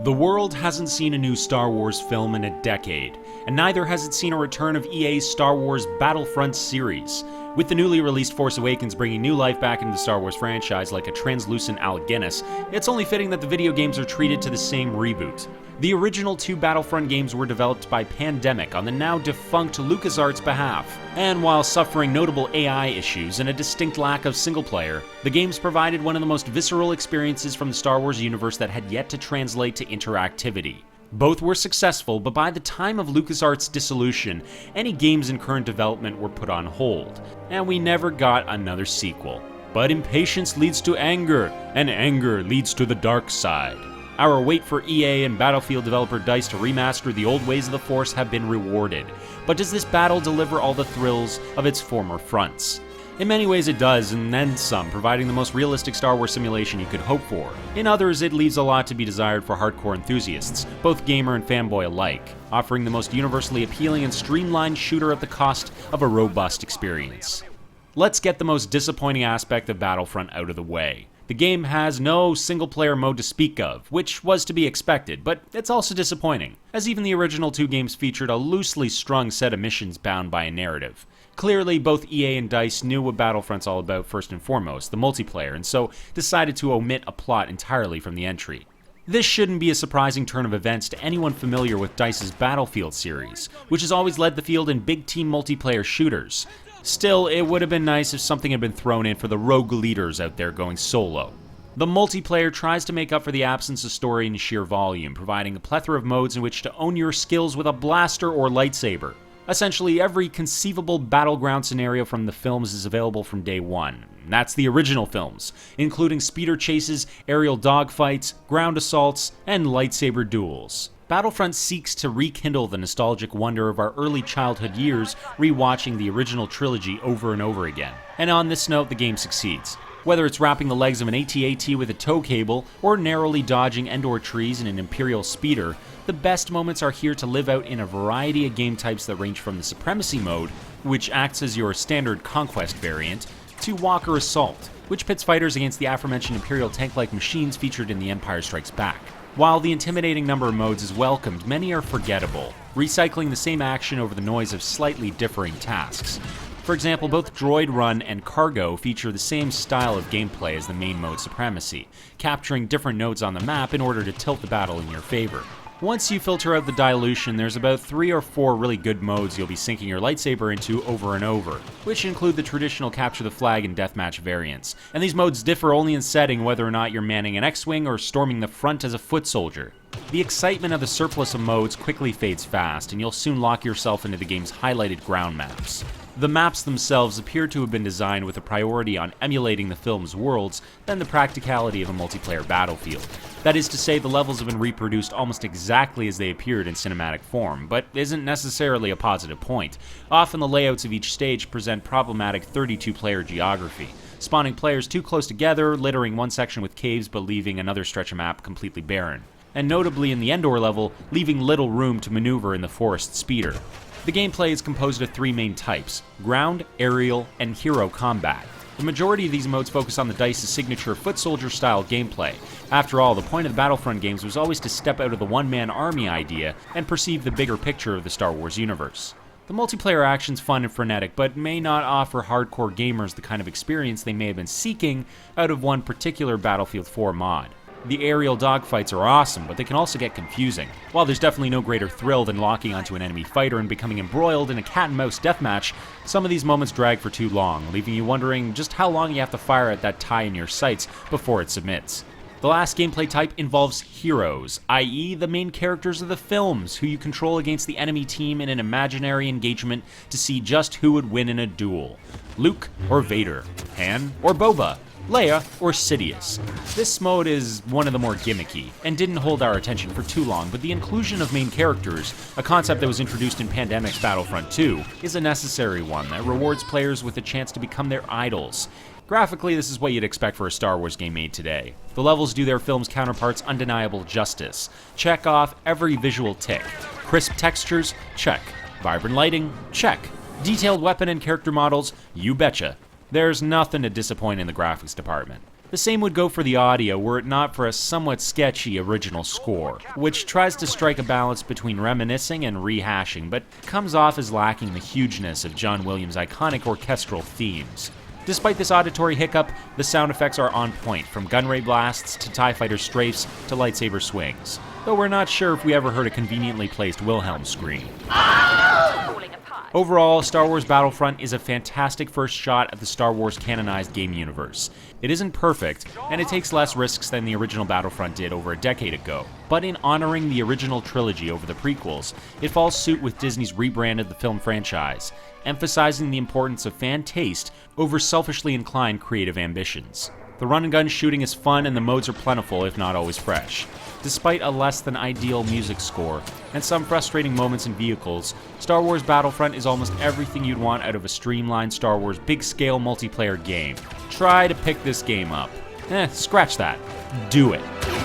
The world hasn't seen a new Star Wars film in a decade, and neither has it seen a return of EA's Star Wars Battlefront series. With the newly released Force Awakens bringing new life back into the Star Wars franchise like a translucent Alec Guinness, it's only fitting that the video games are treated to the same reboot. The original two Battlefront games were developed by Pandemic on the now defunct LucasArts behalf, and while suffering notable AI issues and a distinct lack of single player, the games provided one of the most visceral experiences from the Star Wars universe that had yet to translate to interactivity. Both were successful, but by the time of LucasArts' dissolution, any games in current development were put on hold, and we never got another sequel. But impatience leads to anger, and anger leads to the dark side. Our wait for EA and Battlefield developer DICE to remaster the old ways of the Force have been rewarded, but does this battle deliver all the thrills of its former fronts? In many ways it does, and then some, providing the most realistic Star Wars simulation you could hope for. In others, it leaves a lot to be desired for hardcore enthusiasts, both gamer and fanboy alike, offering the most universally appealing and streamlined shooter at the cost of a robust experience. Let's get the most disappointing aspect of Battlefront out of the way. The game has no single-player mode to speak of, which was to be expected, but it's also disappointing, as even the original two games featured a loosely strung set of missions bound by a narrative. Clearly, both EA and DICE knew what Battlefront's all about first and foremost, the multiplayer, and so decided to omit a plot entirely from the entry. This shouldn't be a surprising turn of events to anyone familiar with DICE's Battlefield series, which has always led the field in big team multiplayer shooters. Still, it would have been nice if something had been thrown in for the rogue leaders out there going solo. The multiplayer tries to make up for the absence of story in sheer volume, providing a plethora of modes in which to own your skills with a blaster or lightsaber. Essentially, every conceivable battleground scenario from the films is available from day one. That's the original films, including speeder chases, aerial dogfights, ground assaults, and lightsaber duels. Battlefront seeks to rekindle the nostalgic wonder of our early childhood years rewatching the original trilogy over and over again. And on this note, the game succeeds. Whether it's wrapping the legs of an AT-AT with a tow cable, or narrowly dodging Endor trees in an Imperial speeder, the best moments are here to live out in a variety of game types that range from the Supremacy mode, which acts as your standard Conquest variant, to Walker Assault, which pits fighters against the aforementioned Imperial tank-like machines featured in The Empire Strikes Back. While the intimidating number of modes is welcomed, many are forgettable, recycling the same action over the noise of slightly differing tasks. For example, both Droid Run and Cargo feature the same style of gameplay as the main mode Supremacy, capturing different nodes on the map in order to tilt the battle in your favor. Once you filter out the dilution, there's about 3 or 4 really good modes you'll be sinking your lightsaber into over and over, which include the traditional capture the flag and deathmatch variants. And these modes differ only in setting, whether or not you're manning an X-Wing or storming the front as a foot soldier. The excitement of the surplus of modes quickly fades fast, and you'll soon lock yourself into the game's highlighted ground maps. The maps themselves appear to have been designed with a priority on emulating the film's worlds than the practicality of a multiplayer battlefield. That is to say, the levels have been reproduced almost exactly as they appeared in cinematic form, but isn't necessarily a positive point. Often the layouts of each stage present problematic 32-player geography, spawning players too close together, littering one section with caves but leaving another stretch of map completely barren, and notably in the Endor level, leaving little room to maneuver in the forest speeder. The gameplay is composed of 3 main types: ground, aerial, and hero combat. The majority of these modes focus on the DICE's signature foot soldier style gameplay. After all, the point of the Battlefront games was always to step out of the one-man army idea and perceive the bigger picture of the Star Wars universe. The multiplayer action's fun and frenetic, but may not offer hardcore gamers the kind of experience they may have been seeking out of one particular Battlefield 4 mod. The aerial dogfights are awesome, but they can also get confusing. While there's definitely no greater thrill than locking onto an enemy fighter and becoming embroiled in a cat-and-mouse deathmatch, some of these moments drag for too long, leaving you wondering just how long you have to fire at that tie in your sights before it submits. The last gameplay type involves heroes, i.e. the main characters of the films, who you control against the enemy team in an imaginary engagement to see just who would win in a duel. Luke or Vader, Han or Boba, Leia or Sidious. This mode is one of the more gimmicky, and didn't hold our attention for too long, but the inclusion of main characters, a concept that was introduced in Pandemic's Battlefront 2, is a necessary one that rewards players with a chance to become their idols. Graphically, this is what you'd expect for a Star Wars game made today. The levels do their film's counterparts undeniable justice. Check off every visual tick. Crisp textures? Check. Vibrant lighting? Check. Detailed weapon and character models? You betcha. There's nothing to disappoint in the graphics department. The same would go for the audio were it not for a somewhat sketchy original score, which tries to strike a balance between reminiscing and rehashing, but comes off as lacking the hugeness of John Williams' iconic orchestral themes. Despite this auditory hiccup, the sound effects are on point, from gunray blasts to TIE fighter strafes to lightsaber swings, though we're not sure if we ever heard a conveniently placed Wilhelm scream. Overall, Star Wars Battlefront is a fantastic first shot at the Star Wars canonized game universe. It isn't perfect, and it takes less risks than the original Battlefront did over a decade ago, but in honoring the original trilogy over the prequels, it falls suit with Disney's rebrand of the film franchise, emphasizing the importance of fan taste over selfishly inclined creative ambitions. The run-and-gun shooting is fun and the modes are plentiful, if not always fresh. Despite a less than ideal music score and some frustrating moments in vehicles, Star Wars Battlefront is almost everything you'd want out of a streamlined Star Wars big-scale multiplayer game. Try to pick this game up. Scratch that. Do it.